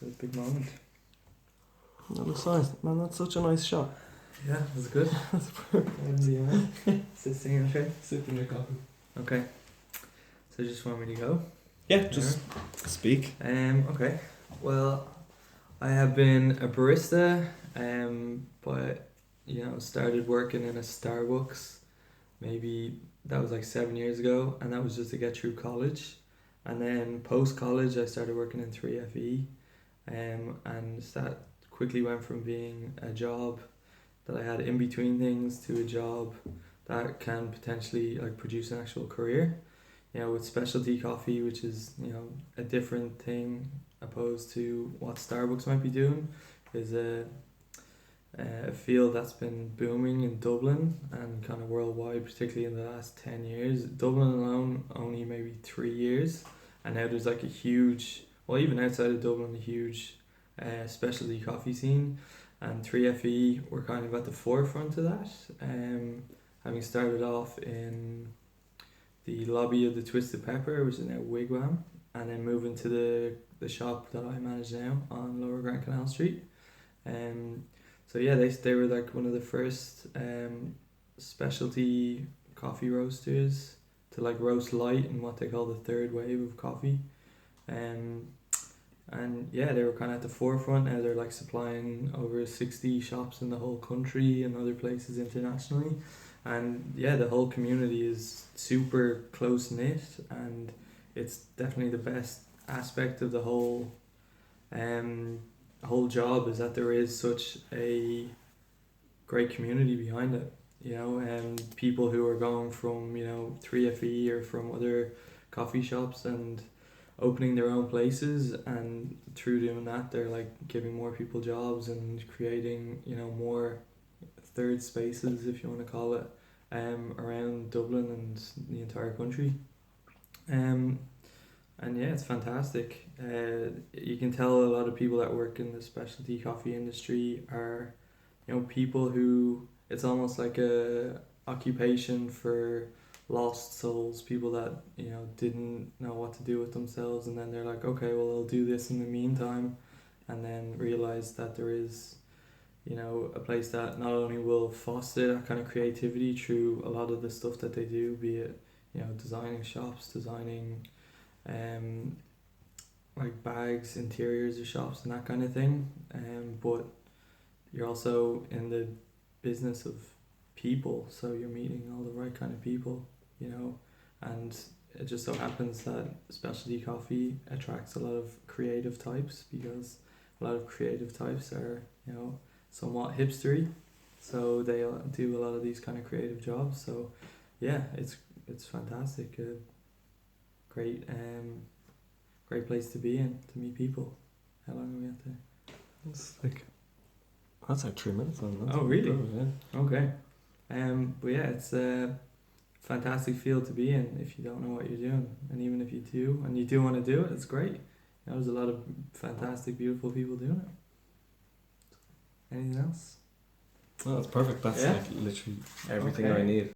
a big moment. That looks nice. Man, that's such a nice shot. Yeah, that's good. That's perfect. Sitting in a chair. Sipping your coffee. Okay. So you just want me to go? Yeah, just speak. Okay. Well, I have been a barista, but started working in a Starbucks. Maybe that was like 7 years ago, and that was just to get through college. And then post college, I started working in 3FE, and that quickly went from being a job that I had in between things to a job that can potentially like produce an actual career. With specialty coffee, which is a different thing opposed to what Starbucks might be doing, is a field that's been booming in Dublin and kind of worldwide, particularly in the last 10 years. Dublin alone, only maybe 3 years, and now there's like a huge, well, even outside of Dublin, a huge specialty coffee scene, and 3FE were kind of at the forefront of that, having started off in the lobby of the Twisted Pepper, which is now Wigwam, and then moving to the shop that I manage now on Lower Grand Canal Street. So yeah, they were like one of the first specialty coffee roasters to like roast light in what they call the third wave of coffee. And yeah, they were kind of at the forefront. Now they're like supplying over 60 shops in the whole country and other places internationally. And yeah, the whole community is super close knit, and it's definitely the best aspect of the whole job, is that there is such a great community behind it. And people who are going from 3FE or from other coffee shops and opening their own places, and through doing that they're like giving more people jobs and creating more third spaces, if you want to call it, around Dublin and the entire country. And yeah, it's fantastic. You can tell a lot of people that work in the specialty coffee industry are people who, it's almost like a occupation for lost souls, people that didn't know what to do with themselves, and then they're like, okay, well, I'll do this in the meantime, and then realize that there is a place that not only will foster that kind of creativity through a lot of the stuff that they do, be it designing shops, designing like bags, interiors of shops and that kind of thing, but you're also in the business of people, so you're meeting all the right kind of people, and it just so happens that specialty coffee attracts a lot of creative types, because a lot of creative types are somewhat hipstery, so they do a lot of these kind of creative jobs. So yeah, it's fantastic, great place to be in, to meet people. How long are we at there? It's like, that's like 3 minutes on. Oh really? Good, yeah. Okay. But yeah, it's a fantastic field to be in if you don't know what you're doing, and even if you do and you do want to do it, it's great. There's a lot of fantastic, beautiful people doing it. Anything else? Oh, that's perfect. That's Yeah. like literally everything Okay. I need.